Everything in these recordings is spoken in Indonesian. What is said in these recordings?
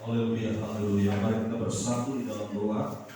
Haleluya, haleluya. Mari kita bersatu di dalam doa.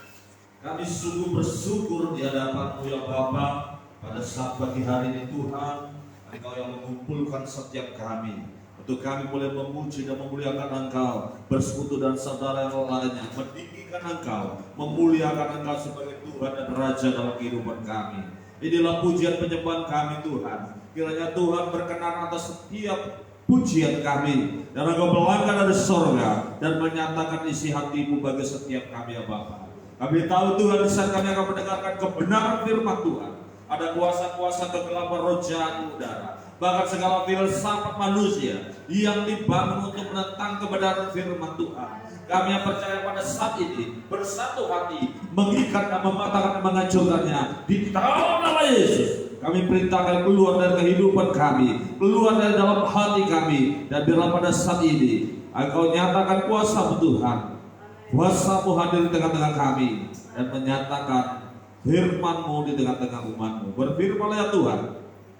Kami sungguh bersyukur di hadapan-Mu ya Bapa, pada saat pagi hari ini Tuhan, Engkau yang mengumpulkan setiap kami, untuk kami boleh memuji dan memuliakan Engkau, bersekutu dan saudara yang lainnya, meninggikan Engkau, memuliakan Engkau sebagai Tuhan dan Raja dalam kehidupan kami. Inilah pujian penyembahan kami Tuhan. Kiranya Tuhan berkenan atas setiap pujian kami, dan Engkau melangkah dari sorga dan menyatakan isi hati-Mu bagi setiap kami ya Bapa. Kami tahu Tuhan, di saat kami akan mendengarkan kebenaran firman Tuhan, ada kuasa-kuasa kegelapan roh jahat udara, bahkan segala filsafat manusia yang dibangun untuk menentang kebenaran firman Tuhan. Kami yang percaya pada saat ini bersatu hati, mengikat dan mematahkan dan menghancurkannya di dalam nama Yesus. Kami perintahkan keluar dari kehidupan kami, keluar dari dalam hati kami, dan biarlah pada saat ini Engkau nyatakan kuasa Tuhan, kuasa-Mu hadir di tengah-tengah kami dan menyatakan firman-Mu di tengah-tengah umat-Mu. Berfirman ya Tuhan,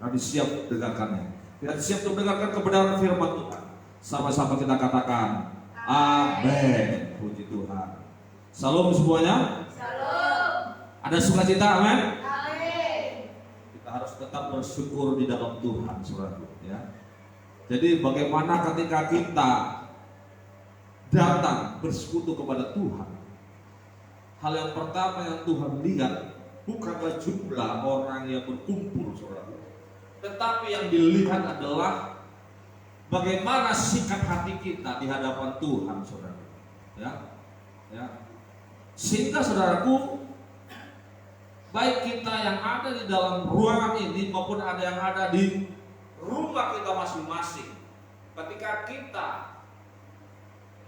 kami siap mendengarkannya. Kita siap untuk mendengarkan kebenaran firman Tuhan. Sama-sama kita katakan amin. Puji Tuhan. Salam semuanya. Salam. Ada sukacita, amin. Amin. Kita harus tetap bersyukur di dalam Tuhan, saudaraku, ya. Jadi bagaimana ketika kita datang bersekutu kepada Tuhan, hal yang pertama yang Tuhan lihat bukanlah jumlah orang yang berkumpul, saudara, tetapi yang dilihat adalah bagaimana sikap hati kita di hadapan Tuhan, saudara. Ya. Sehingga saudaraku, baik kita yang ada di dalam ruangan ini maupun ada yang ada di rumah kita masing-masing, ketika kita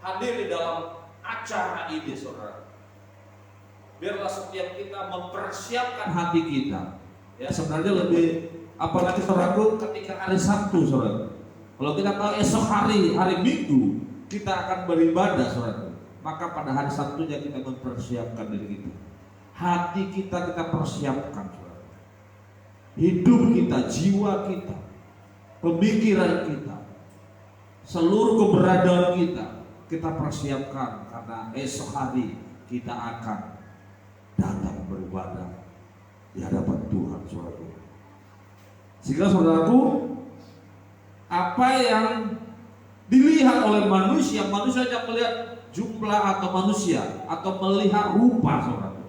hadir di dalam acara ini, saudara, biarlah setiap kita mempersiapkan hati kita. Ya, sebenarnya lebih, apalagi saudaraku, ketika hari Sabtu, saudara. Kalau kita tahu esok hari Minggu kita akan beribadah, saudara, maka pada hari Sabtunya kita mempersiapkan diri kita. Hati kita persiapkan, saudara. Hidup kita, jiwa kita, pemikiran kita, seluruh keberadaan kita persiapkan, karena esok hari kita akan datang beribadah di hadapan Tuhan, saudaraku. Sehingga saudaraku, apa yang dilihat oleh manusia hanya melihat jumlah atau manusia atau melihat rupa, saudaraku,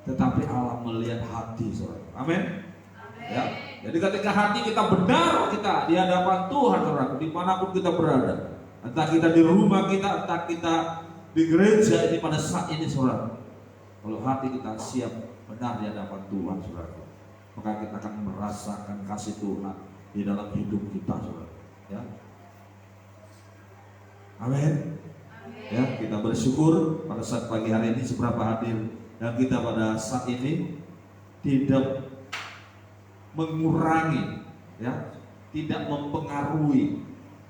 tetapi Allah melihat hati, saudaraku. Amin. Ya. Jadi ketika hati kita benar, kita di hadapan Tuhan, saudaraku, dimanapun kita berada, entah kita di rumah kita, entah kita di gereja ini pada saat ini, saudara, kalau hati kita siap benar di hadapan Tuhan, saudara, maka kita akan merasakan kasih Tuhan di dalam hidup kita, saudara. Ya. Amin. Ya, kita bersyukur pada saat pagi hari ini seberapa hadir, dan kita pada saat ini tidak mengurangi, ya, tidak mempengaruhi,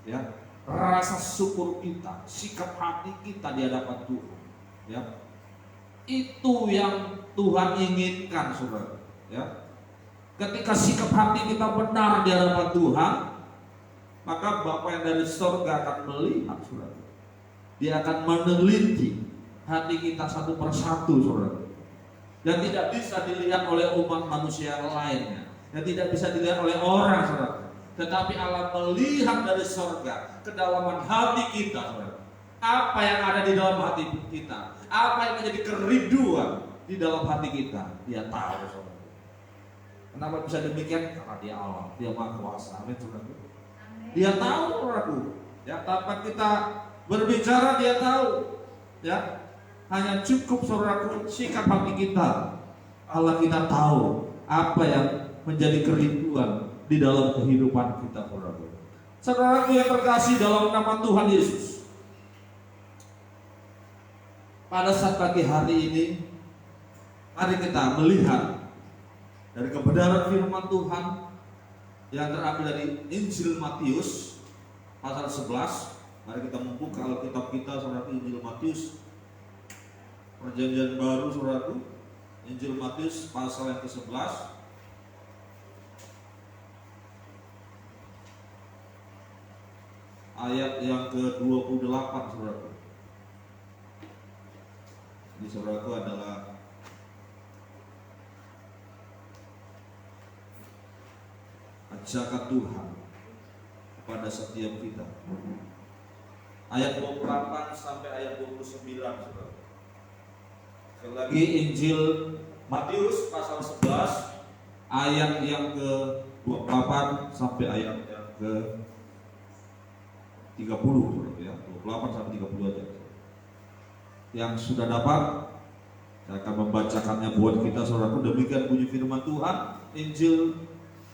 ya, rasa syukur kita, sikap hati kita di hadapan Tuhan, ya. Itu yang Tuhan inginkan, saudara, ya. Ketika sikap hati kita benar di hadapan Tuhan, maka Bapa yang dari surga akan melihat, saudara. Dia akan meneliti hati kita satu persatu, saudara. Dan tidak bisa dilihat oleh umat manusia lainnya, dan tidak bisa dilihat oleh orang, saudara. Tetapi Allah melihat dari surga kedalaman hati kita, saudara. Apa yang ada di dalam hati kita, apa yang menjadi kerinduan di dalam hati kita, Dia tahu, saudara. Kenapa bisa demikian? Karena Dia Allah, Dia Maha Kuasa. Amin, saudara. Dia tahu, saudaraku. Ya, tanpa kita berbicara Dia tahu. Ya, hanya cukup, saudaraku, sikap hati kita. Allah kita tahu apa yang menjadi kerinduan di dalam kehidupan kita, saudaraku. Saudaraku yang terkasih dalam nama Tuhan Yesus, pada saat pagi hari ini, mari kita melihat dari kebenaran firman Tuhan yang terambil dari Injil Matius pasal 11. Mari kita membuka Alkitab kita, saudaraku, Injil Matius Perjanjian Baru, saudaraku, Injil Matius pasal yang ke-11. Ayat yang ke-28, saudara. Ini saudaraku adalah ajakan Tuhan kepada setiap kita. Ayat 28 sampai ayat 29, saudara. Sekali lagi Injil Matius pasal 11 ayat yang ke-28 sampai ayat yang ke-30, saudara, ya. 28 sampai 30 aja. Yang sudah dapat, saya akan membacakannya buat kita, saudaraku. Demikian bunyi firman Tuhan, Injil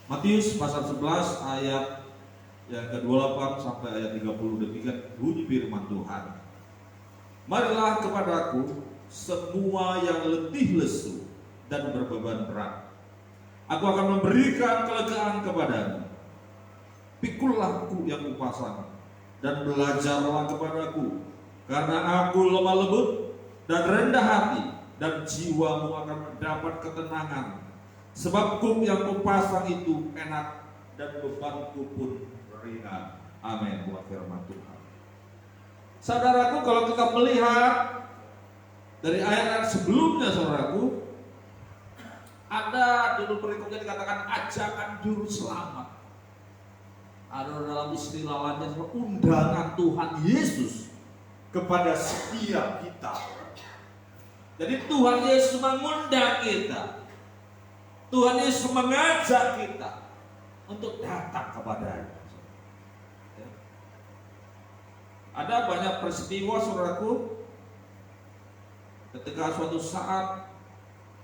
Matius pasal 11 ayat yang ke-28 sampai ayat 30. Demikian bunyi firman Tuhan. Marilah kepadaku semua yang letih lesu dan berbeban berat, aku akan memberikan kelegaan kepadamu. Pikullah aku yang kupasang dan belajarlah kepadaku, karena aku lemah lembut dan rendah hati, dan jiwamu akan mendapat ketenangan. Sebab kuk yang kupasang itu enak dan bebanku pun ringan. Amin. Buat firman Tuhan. Saudaraku, kalau kita melihat dari ayat sebelumnya, saudaraku, ada dulu berikutnya dikatakan ajakan juru selamat. Ada dalam istilah lainnya undangan Tuhan Yesus kepada setiap kita. Jadi Tuhan Yesus mengundang kita. Tuhan Yesus mengajak kita untuk datang kepada-Nya. Ada banyak peristiwa, saudaraku, ketika suatu saat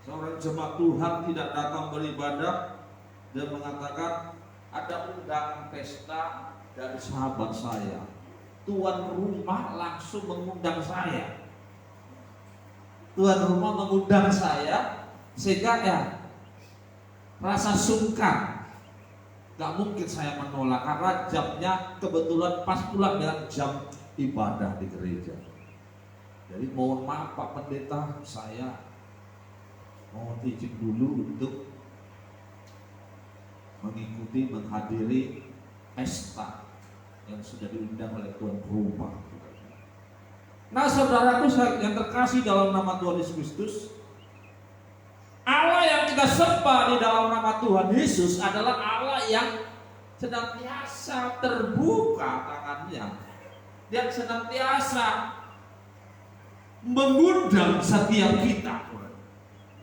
seorang jemaat Tuhan tidak datang beribadah, dia mengatakan ada undangan pesta dari sahabat saya. Tuan rumah langsung mengundang saya. Tuan rumah mengundang saya, sehingga ya rasa sungkan. Gak mungkin saya menolak karena jamnya kebetulan pas pula dengan jam ibadah di gereja. Jadi mohon maaf Pak Pendeta, saya mau izin dulu untuk mengikuti, menghadiri pesta yang sudah diundang oleh tuan rumah. Nah, saudaraku yang terkasih dalam nama Tuhan Yesus Kristus, Allah yang kita sembah di dalam nama Tuhan Yesus adalah Allah yang senantiasa terbuka tangannya, dan senantiasa mengundang setiap kita.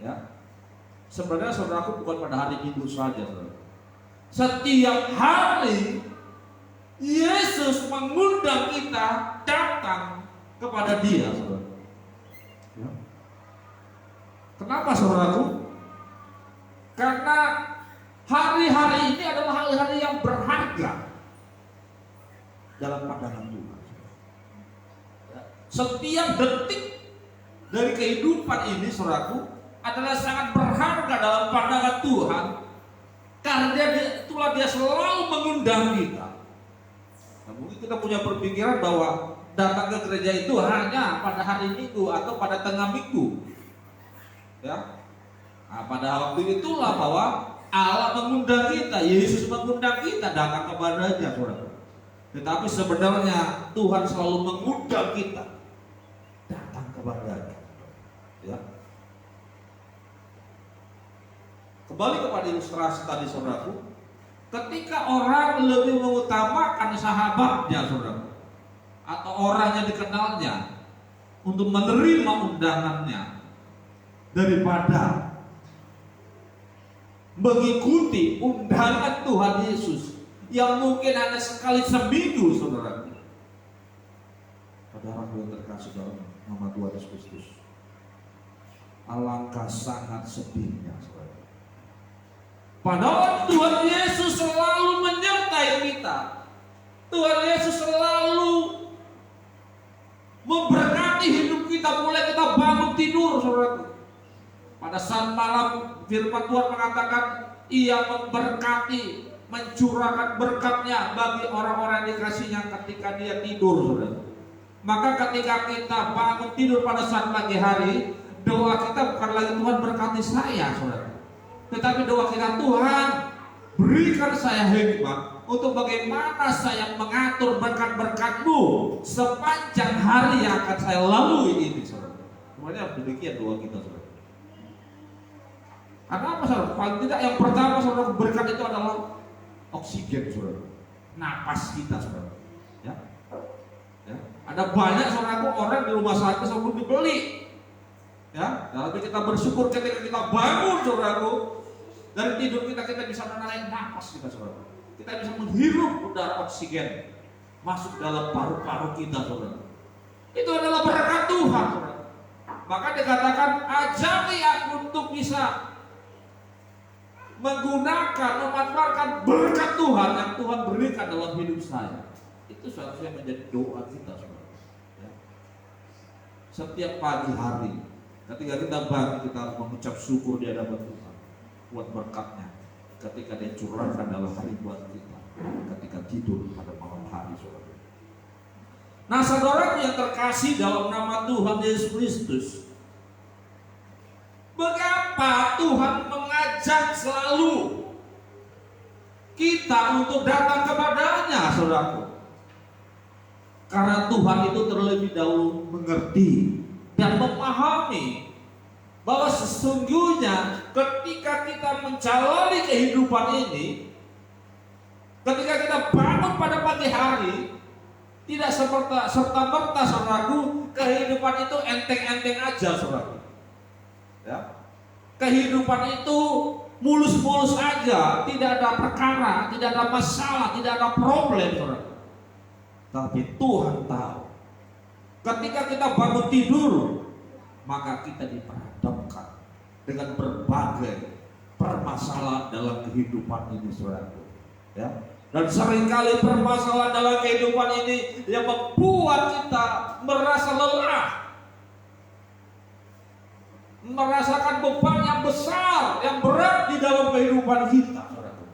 Ya, sebenarnya saudaraku bukan pada hari Minggu saja, saudara. Setiap hari Yesus mengundang kita datang kepada Dia, saudara. Ya. Kenapa, saudaraku? Karena hari-hari ini adalah hari-hari yang berharga dalam pandangan Tuhan. Setiap detik dari kehidupan ini, saudaraku, adalah sangat berharga dalam pandangan Tuhan, karena itulah Dia selalu mengundang kita. Nah, mungkin kita punya berpikiran bahwa datang ke gereja itu hanya pada hari Minggu atau pada tengah minggu, ya. Nah, pada waktu itulah bahwa Allah mengundang kita, Yesus mengundang kita datang kepada-Nya, saudara. Tetapi sebenarnya Tuhan selalu mengundang kita datang kepada-Nya, ya. Kembali kepada ilustrasi tadi, saudaraku, ketika orang lebih mengutamakan sahabatnya, saudaraku, atau orang yang dikenalnya untuk menerima undangannya daripada mengikuti undangan Tuhan Yesus yang mungkin hanya sekali seminggu, saudara. Saudara yang terkasih dalam nama Tuhan Yesus Kristus, alangkah sangat sedihnya, saudara. Padahal Tuhan Yesus selalu menyertai kita. Tuhan Yesus selalu memberkati hidup kita mulai kita bangun tidur, saudara. Pada saat malam firman Tuhan mengatakan Ia memberkati, mencurahkan berkat-Nya bagi orang-orang yang dikasihnya ketika dia tidur, saudara. Maka ketika kita bangun tidur pada saat pagi hari, doa kita bukan lagi Tuhan berkati saya, saudara, tetapi doa kita, Tuhan berikan saya hikmat untuk bagaimana saya mengatur berkat-berkat-Mu sepanjang hari yang akan saya lalui ini, saudara. Semuanya demikian doa kita, saudara. Karena apa, saudara? Paling tidak yang pertama saudara berikan itu adalah oksigen, saudara. Napas kita, saudara. Ya. Ya. Ada banyak saudaraku orang di rumah sakit sebelum dibeli. Ya, tapi kita bersyukur ketika kita bangun, saudaraku. Dari tidur kita bisa menarik napas kita, saudara. Kita bisa menghirup udara oksigen masuk dalam paru-paru kita, saudara. Itu adalah berkat Tuhan, saudara. Maka dikatakan ajari aku untuk bisa menggunakan, memanfaatkan berkat Tuhan yang Tuhan berikan dalam hidup saya. Itu seharusnya menjadi doa kita, saudara. Ya. Setiap pagi hari, ketika kita bangun, kita harus mengucap syukur di hadapan Tuhan buat berkatnya. Ketika dia curahkan dalam hari buat kita, ketika tidur pada malam hari, saudara. Nah, saudara yang terkasih dalam nama Tuhan Yesus Kristus, mengapa Tuhan mengajak selalu kita untuk datang kepadanya, saudaraku? Karena Tuhan itu terlebih dahulu mengerti dan memahami bahwa sesungguhnya ketika kita menjalani kehidupan ini, ketika kita bangun pada pagi hari, tidak serta-merta, saudaraku, kehidupan itu enteng-enteng aja, saudaraku. Ya. Kehidupan itu mulus-mulus aja, tidak ada perkara, tidak ada masalah, tidak ada problem, saudara. Tapi Tuhan tahu, ketika kita bangun tidur, maka kita diperhadapkan dengan berbagai permasalahan dalam kehidupan ini, saudara. Ya. Dan seringkali permasalahan dalam kehidupan ini yang membuat kita merasa lelah, merasakan beban yang besar, yang berat di dalam kehidupan kita, saudara.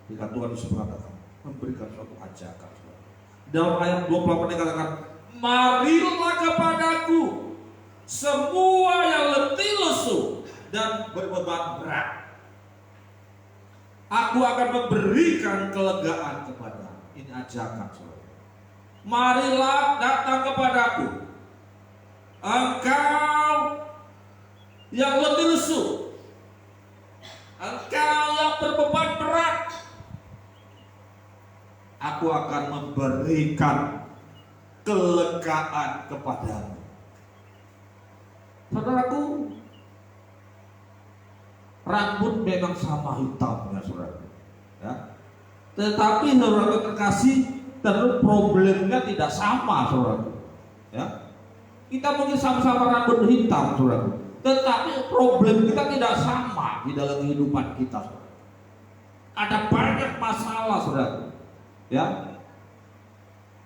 Jika Tuhan Yesus mengatakan, memberikan suatu ajakan, saudara. Dalam ayat 28 dikatakan, marilah kepadaku semua yang letih lesu dan berbeban berat, aku akan memberikan kelegaan kepadamu. Ini ajakan, saudara. Marilah datang kepadaku, engkau yang letih lesu, engkau yang berbeban berat, aku akan memberikan kelegaan kepadamu. Saudaraku, rambut memang sama hitamnya, saudara. Ya. Tetapi saudara terkasih, terus problemnya tidak sama, saudara. Ya. Kita mungkin sama-sama rambut hitam, saudara. Tetapi problem kita tidak sama di dalam kehidupan kita, saudara. Ada banyak masalah, saudara. Ya.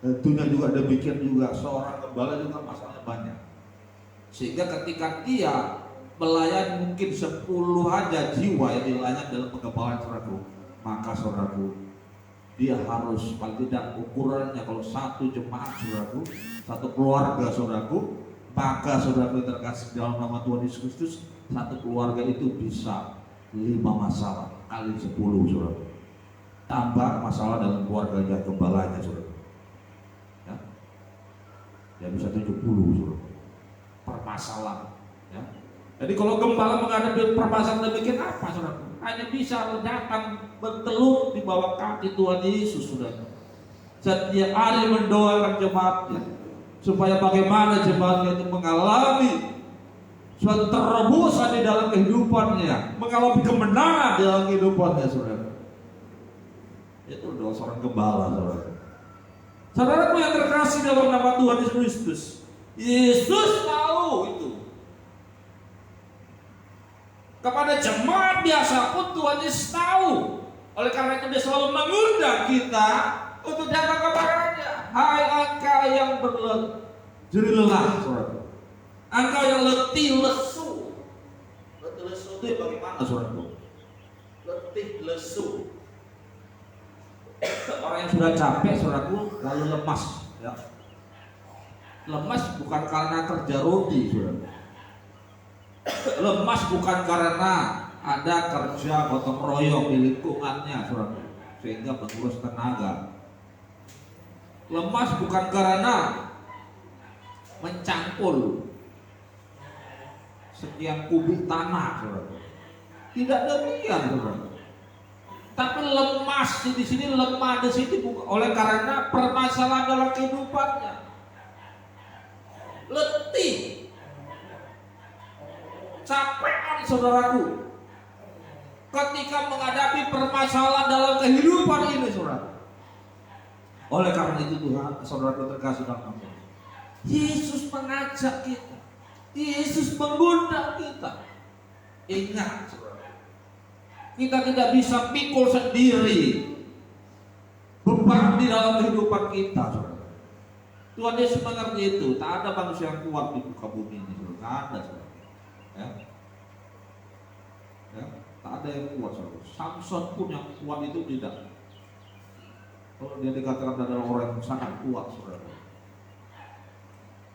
Tentunya juga demikian juga seorang gembala juga masalahnya banyak. Sehingga ketika dia melayani mungkin 10 aja jiwa yang dilayani dalam pengembalaan, saudaraku, maka saudaraku, dia harus paling tidak ukurannya kalau satu jemaat, saudaraku, satu keluarga, saudaraku, maka saudaraku terkasih dalam nama Tuhan Yesus Kristus, satu keluarga itu bisa 5 masalah kali 10, saudaraku. Tambah masalah dalam keluarganya gembalanya, saudaraku. Ya, ya bisa 70, saudaraku, permasalahan. Ya. Jadi kalau gembala menghadapi permasalahan demikian apa, saudara? Hanya bisa datang bertelur di bawah kaki Tuhan Yesus, saudara. Setiap hari mendoakan jemaatnya supaya bagaimana jemaatnya itu mengalami suatu terobosan di dalam kehidupannya, mengalami kemenangan di dalam kehidupannya, saudara. Itu doa seorang gembala, saudara. Saudaraku yang terkasih dalam nama Tuhan Yesus Kristus, Yesus tahu itu. Kepada jemaat biasa pun Tuhan Yesus tahu. Oleh karena itu dia selalu mengundang kita untuk datang kepadanya. Hai engkau yang berjeri lelah, saudara. Engkau yang letih lesu. Letih lesu itu bagaimana, saudara? Letih lesu. Orang yang sudah capek, saudaraku, lalu lemas, ya. Lemas bukan karena kerja rodi, saudara. Lemas bukan karena ada kerja gotong royong di lingkungannya, saudara, sehingga menguras tenaga. Lemas bukan karena mencangkul, sekian kubik tanah, saudara. Tidak demikian, saudara. Tapi lemas di sini, lemah di sini oleh karena permasalahan dalam kehidupannya. Letih, capean, saudaraku, ketika menghadapi permasalahan dalam kehidupan ini, saudara. Oleh karena itu Tuhan, saudara terkasih dalam Tuhan, Yesus mengajak kita, Yesus mengundang kita. Ingat, saudara, kita tidak bisa pikul sendiri beban di dalam kehidupan kita, saudara. Tuhan Yesus mengerti itu. Tak ada manusia yang kuat di muka bumi ini, saudara. Tak ada, saudara. Ya, tak ada yang kuat, saudara. Samson pun yang kuat itu tidak. Kalau dia dikatakan adalah orang yang sangat kuat, saudara.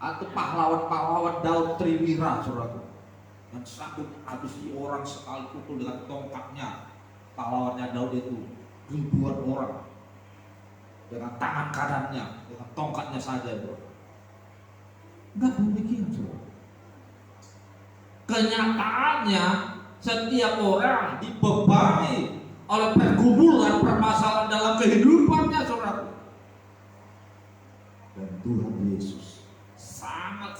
Atau pahlawan-pahlawan Daud Triwira, saudara, yang sanggup habisi orang sekali pukul dengan tongkatnya. Pahlawannya Daud itu ribuan orang dengan tangan kanannya, dengan tongkatnya saja, saudara. Enggak demikian, saudara. Kenyataannya setiap orang dibebani oleh pergumulan permasalahan dalam kehidupannya, saudara. Dan Tuhan Yesus sangat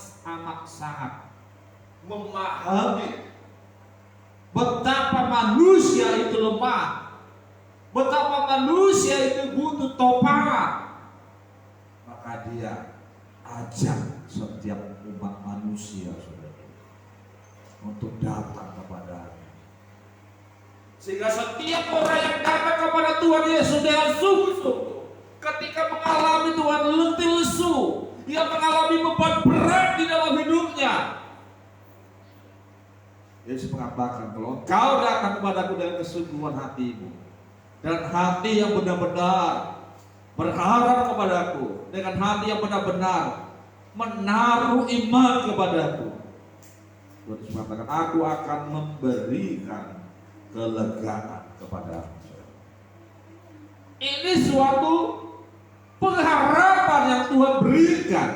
memahami betapa manusia itu lemah, betapa manusia itu butuh topangan. Maka dia ajak setiap umat manusia, saudara, untuk datang kepada, sehingga setiap orang yang datang kepada Tuhan Yesus dengan sungguh-sungguh, ketika mengalami Tuhan letih lesu, dia mengalami beban berat di dalam hidupnya, Yesus mengatakan, kalau engkau datang kepadaku dengan kesungguhan hatimu dan hati yang benar-benar berharap kepadaku, dengan hati yang benar-benar menaruh iman kepadaku, Yesus mengatakan, aku akan memberikan kelegaan kepadamu. Ini suatu pengharapan yang Tuhan berikan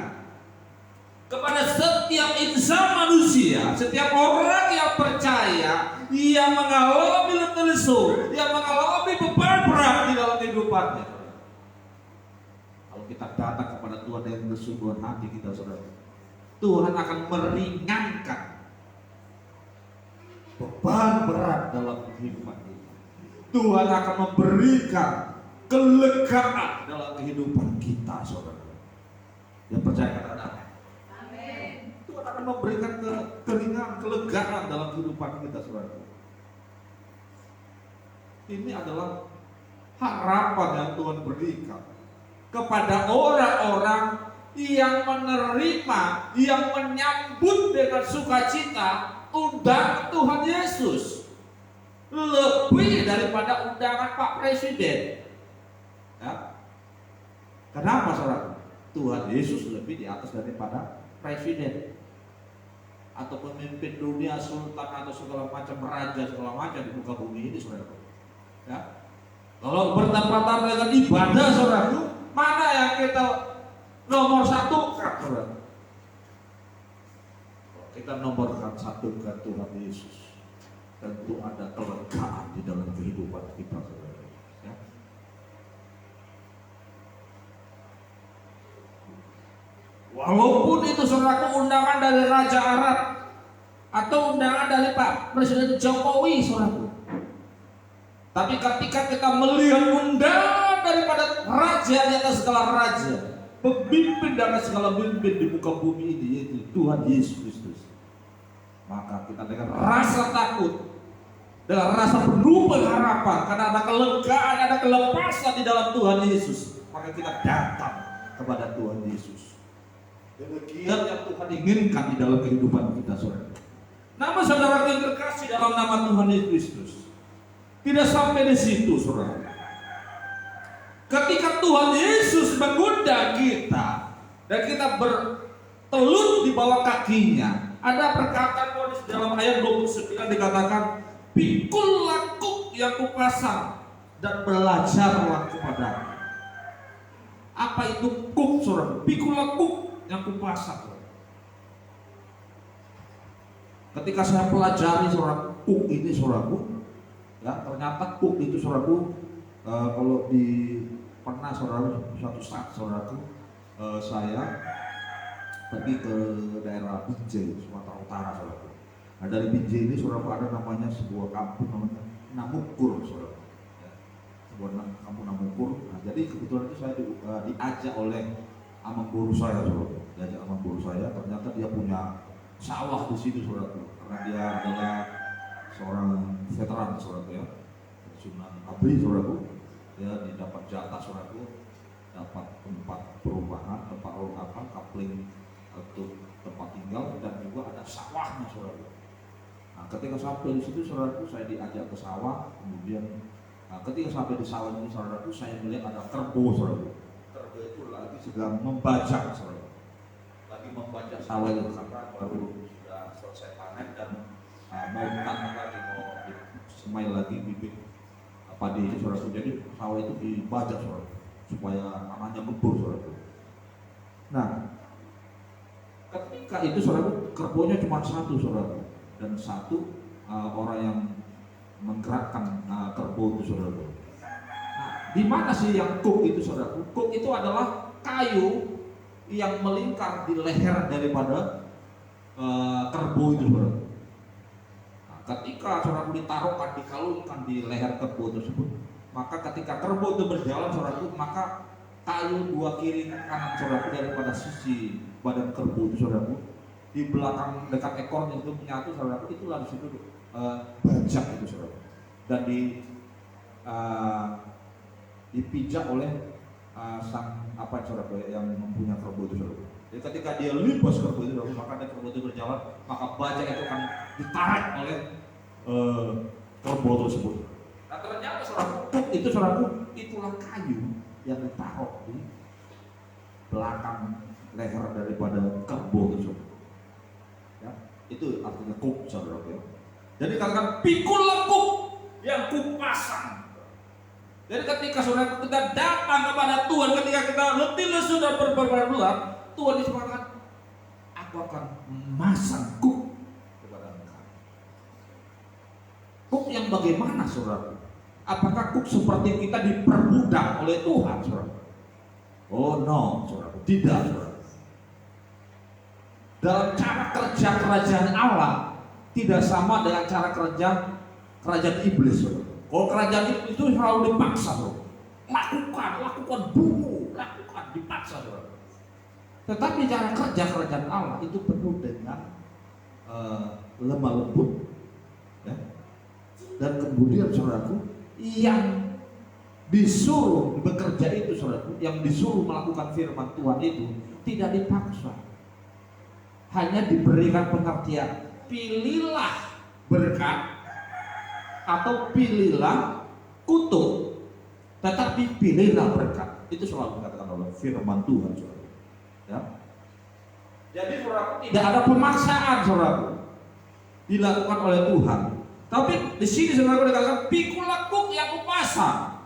kepada setiap insan manusia, setiap orang yang percaya, yang mengalami letih lesu, yang mengalami beban berat di dalam kehidupannya. Kalau kita datang kepada Tuhan dengan kesungguhan hati kita, saudara, Tuhan akan meringankan beban berat dalam kehidupan kita. Tuhan akan memberikan kelegaan dalam kehidupan kita, saudara. Yang percaya kata-kata, Tuhan akan memberikan keringanan, kelegaan dalam kehidupan kita, saudara. Ini adalah harapan yang Tuhan berikan kepada orang-orang yang menerima, yang menyambut dengan sukacita undangan Tuhan Yesus, lebih daripada undangan Pak Presiden. Ya. Kenapa, saudara? Tuhan Yesus lebih di atas daripada presiden atau pemimpin dunia, sultan atau segala macam raja, segala macam di muka bumi ini, saudara. Ya. Kalau bertepatan dengan ibadah, saudara, mana yang kita nomor satu, saudara? Kita nomorkan satu ke Tuhan Yesus, tentu ada kelegaan di dalam kehidupan kita, saudara. Ya. Walaupun itu, saudara, undangan dari Raja Arab atau undangan dari Pak Presiden Jokowi, saudara, tapi ketika kita melihat undangan daripada raja di atas segala raja, pemimpin dari segala pemimpin di muka bumi ini, yaitu Tuhan Yesus Kristus, maka kita dengan rasa takut, dengan rasa penuh pengharapan, karena ada kelegaan, ada kelepasan di dalam Tuhan Yesus, maka kita datang kepada Tuhan Yesus. Demikian yang Tuhan inginkan di dalam kehidupan kita, saudara. Nama saudara yang terkasih dalam nama Tuhan Yesus Kristus. Tidak sampai di situ, saudara. Ketika Tuhan Yesus mengundang kita dan kita bertelut di bawah kakinya, ada perkataan Tuhan di dalam ayat 29 dikatakan, pikul laku yang kupasang dan belajarlah kepadaku. Apa itu kuk, saudara? Pikul laku yang kupasang. Ketika saya pelajari saudara kuk ini saudaraku, ya ternyata kuk itu saudaraku, kalau di pernah saudara suatu saat saudaraku, saya pergi ke daerah Binjai, Sumatera Utara saudaraku. Nah dari Binjai ini saudaraku ada namanya sebuah kampung namanya Namukur saudaraku, ya, sebuah kampung Namukur. Nah jadi kebetulan itu saya diajak oleh amang guru saya saudaraku, diajak amang guru saya. Ternyata dia punya sawah di situ saudaraku, karena dia adalah seorang veteran saudaraku, ya, Sunan Abri saudaraku. Dia didapat jatah saudaraku, dapat tempat perumahan, tempat kapling untuk tempat tinggal, dan juga ada sawahnya saudaraku. Nah ketika sampai di situ saudaraku, saya diajak ke sawah. Kemudian ketika sampai di sawah ini saudaraku, saya melihat ada kerbau saudaraku. Kerbau itu lagi sedang membajak saudaraku, lagi membajak sawah itu karena baru sudah selesai panen dan mau tanam lagi, mau semai lagi bibit padi ini saudaraku. Jadi sawah itu dibajak saudaraku supaya tanahnya gembur saudaraku. Nah ketika itu saudaraku, kerbaunya cuma satu saudaraku, dan satu orang yang menggerakkan kerbau itu saudaraku. Nah di mana sih yang kuk itu saudaraku? Kuk itu adalah kayu yang melingkar di leher daripada kerbau itu saudaraku. Nah, ketika saudaraku ditaruhkan, dikalungkan di leher kerbau tersebut, maka ketika kerbau itu berjalan saudaraku, maka kayu dua kiri kanan saudaraku daripada sisi badan kerbau itu saudaraku, di belakang dekat ekornya itu menyatu saudaraku, itulah di situ bajak itu saudaraku, dan dipijak oleh sang saudaraku yang mempunyai kerbau itu saudaraku. Jadi ketika dia lepas kerbau itu saudaraku, maka ada kerbau itu berjalan, maka bajak itu akan ditarik oleh kerbau tersebut. Nah ternyata saudaraku, kuk itu saudaraku, itulah kayu yang ditaruh di belakang leher daripada kerbau tersebut. Ya, itu artinya kuk saudaraku, ya. Jadi katakan pikul lekuk yang kupasang. Jadi ketika saudara kita datang kepada Tuhan, ketika kita letih lesu dan berbulan, Tuhan disebutkan, aku akan memasang kuk kepada engkau. Kuk yang bagaimana saudara? Apakah kuk seperti kita diperbudak oleh Tuhan saudara? Oh no saudara, tidak saudara. Dalam cara kerja kerajaan Allah tidak sama dengan cara kerja kerajaan iblis saudara. Kalau kerajaan iblis itu selalu dipaksa saudara. Lakukan dulu, lakukan, dipaksa saudara. Tetapi cara kerja kerajaan Allah itu penuh dengan lemah lembut, ya. Dan kemudian saudaraku, yang disuruh bekerja itu saudaraku, yang disuruh melakukan firman Tuhan itu tidak dipaksa, hanya diberikan pengertian, pilihlah berkat atau pilihlah kutuk, tetapi pilihlah berkat. Itu selalu dikatakan oleh firman Tuhan saudaraku, ya. Jadi saudaraku, tidak ada pemaksaan saudaraku dilakukan oleh Tuhan. Tapi di sini saudaraku dikatakan pikul lekuk yang kupasang.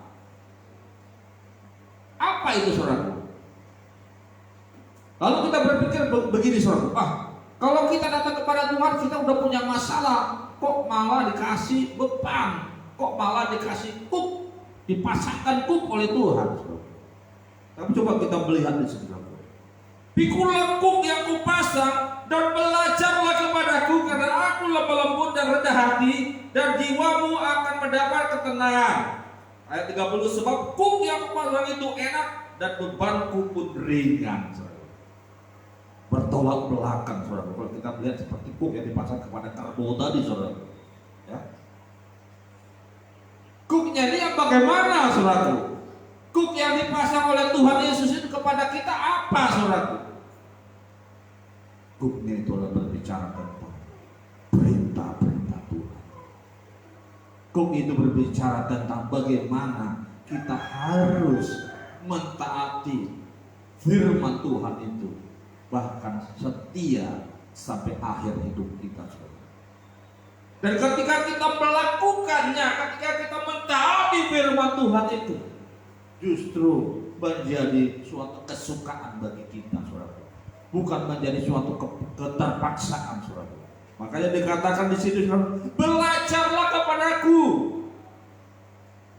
Apa itu saudaraku? Lalu kita berpikir begini saudaraku, kalau kita datang kepada Tuhan, kita udah punya masalah, kok malah dikasih beban, kok malah dikasih kuk, dipasangkan kuk oleh Tuhan. Tapi coba kita melihat di sini. Pikul lekuk yang kupasang, dan belajarlah kepadaku, karena aku lemah lembut dan rendah hati, dan jiwamu akan mendapat ketenangan. Ayat 30, sebab kuk yang kupasang itu enak dan bebanku pun ringan. Bertolak belakang saudara. Kalau kita melihat seperti kuk yang dipasang kepada kerbau tadi saudara, ya. Kuknya ini yang bagaimana saudara? Kuk yang dipasang oleh Tuhan Yesus itu kepada kita apa saudara? Kuknya itu adalah berbicara tentang perintah-perintah Tuhan. Kuk itu berbicara tentang bagaimana kita harus mentaati firman Tuhan itu, bahkan setia sampai akhir hidup kita. Dan ketika kita melakukannya, ketika kita mentaati firman Tuhan itu, justru menjadi suatu kesukaan bagi kita saudara, bukan menjadi suatu keterpaksaan saudara. Makanya dikatakan di sini, belajarlah kepadaku.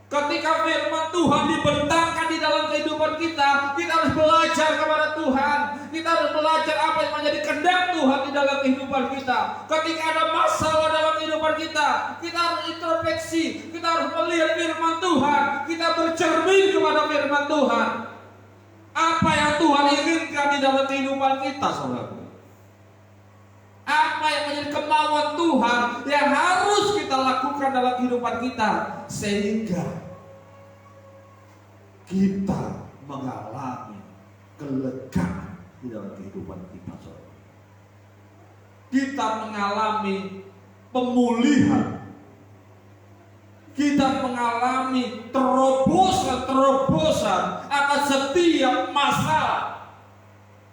Ketika firman Tuhan dibentangkan di dalam kehidupan kita harus belajar kepada Tuhan. Kita harus belajar apa yang menjadi kehendak Tuhan di dalam kehidupan kita. Ketika ada masalah dalam kehidupan kita harus introspeksi, kita harus melihat firman Tuhan, kita bercermin kepada firman Tuhan. Apa yang Tuhan inginkan di dalam kehidupan kita, saudara? Apa yang menjadi kemauan Tuhan yang harus kita lakukan dalam kehidupan kita sehingga kita mengalami kelegaan di dalam kehidupan kita, saudara. Kita mengalami pemulihan, kita mengalami terobosan akan setiap masalah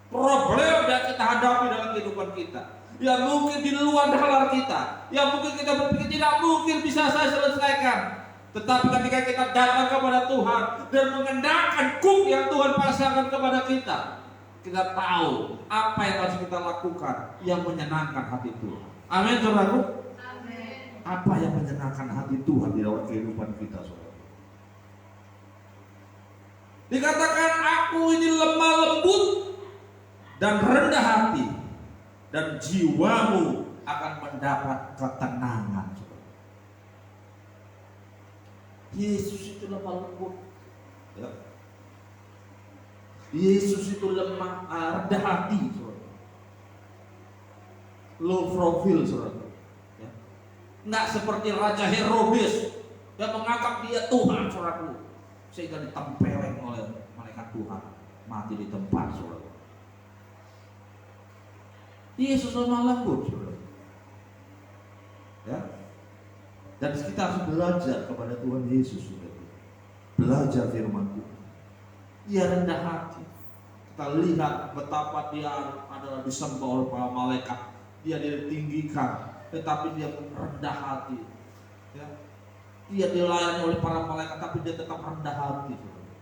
problem yang kita hadapi dalam kehidupan kita. Yang mungkin di luar nalar kita, yang mungkin kita berpikir tidak mungkin bisa saya selesaikan. Tetapi ketika kita datang kepada Tuhan dan mengenakan kuk yang Tuhan pasangkan kepada kita, kita tahu apa yang harus kita lakukan yang menyenangkan hati Tuhan. Amin, saudaraku. Amin. Apa yang menyenangkan hati Tuhan di dalam kehidupan kita, saudara? Dikatakan aku ini lemah lembut dan rendah hati, dan jiwamu akan mendapat ketenangan. Yesus itu lemah lembut, ya. Yesus itu lemah rendah hati, saudara. Low profile, saudara, ya. Nggak seperti Raja Herodes yang menganggap dia Tuhan, saudaraku, sehingga ditempeleng oleh malaikat Tuhan, mati di tempat, saudara. Yesus lemah lembut, saudara. Ya. Dan kita harus belajar kepada Tuhan Yesus, saudara. Belajar firman Tuhan. Ia rendah hati. Kita lihat betapa dia adalah disembah oleh para malaikat. Dia ditinggikan, tetapi dia rendah hati. Ya. Dia dilayani oleh para malaikat, tapi dia tetap rendah hati, saudara.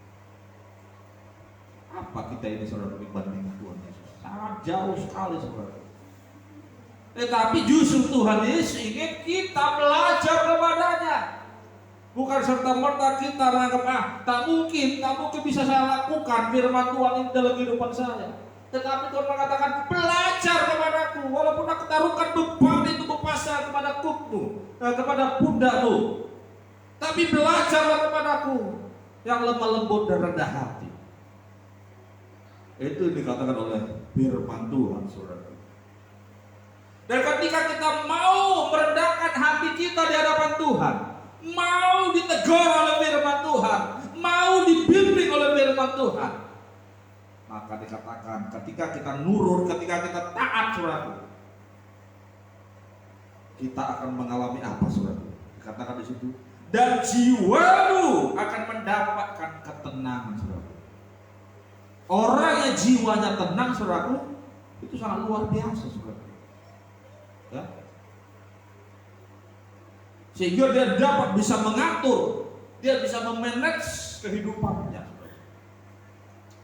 Apa kita ini, saudara, dibanding Tuhan Yesus? Sangat jauh sekali, saudara. Tetapi justru Tuhan Yesus ingin kita belajar kepadanya. Bukan serta-merta kita menganggap, tak mungkin bisa saya lakukan firman Tuhan ini dalam kehidupan saya. Tetapi Tuhan mengatakan, belajar kepadaku, walaupun aku taruhkan beban itu berpasang kepada kukmu, kepada pundakmu. Tapi belajarlah kepadaku yang lemah lembut dan rendah hati. Itu yang dikatakan oleh firman Tuhan, saudara. Dan ketika kita mau merendahkan hati kita di hadapan Tuhan, mau ditegur oleh firman Tuhan, mau dibimbing oleh firman Tuhan, maka dikatakan ketika kita nurut, ketika kita taat, saudara, kita akan mengalami apa, saudara? Dikatakan di situ, dan jiwamu akan mendapatkan ketenangan, saudara. Orang yang jiwanya tenang, saudara, itu sangat luar biasa, saudara. Ya. Sehingga dia dapat bisa mengatur, dia bisa memanage kehidupannya.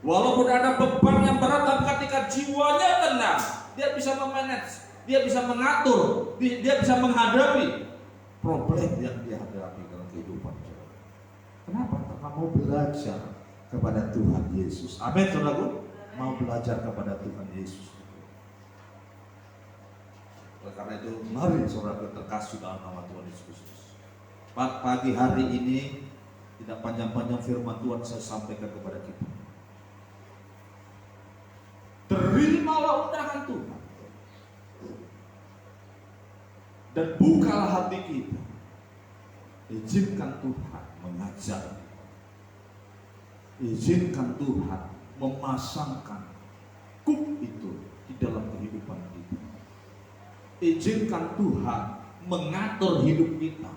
Walaupun ada beban yang berat, tapi ketika jiwanya tenang, dia bisa memanage, dia bisa mengatur, dia bisa menghadapi problem yang dia hadapi dalam kehidupannya. Kenapa? Karena mau belajar kepada Tuhan Yesus. Amin, saudaraku. Mau belajar kepada Tuhan Yesus. Oleh karena itu, mari saudara terkasih dalam nama Tuhan Yesus Kristus. Pagi hari ini, tidak panjang-panjang firman Tuhan saya sampaikan kepada kita. Terimalah undangan Tuhan dan bukalah hati kita. Izinkan Tuhan mengajar. Izinkan Tuhan memasangkan kuk itu di dalam kehidupan kita. Izinkan Tuhan mengatur hidup kita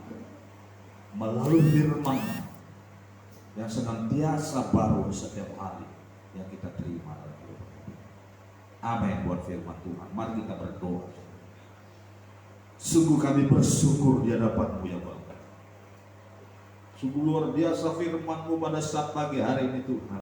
melalui firman yang senantiasa baru setiap hari yang kita terima. Amin buat firman Tuhan. Mari kita berdoa. Sungguh kami bersyukur di hadapan-Mu ya Bapa. Sungguh luar biasa firman-Mu pada saat pagi hari ini Tuhan.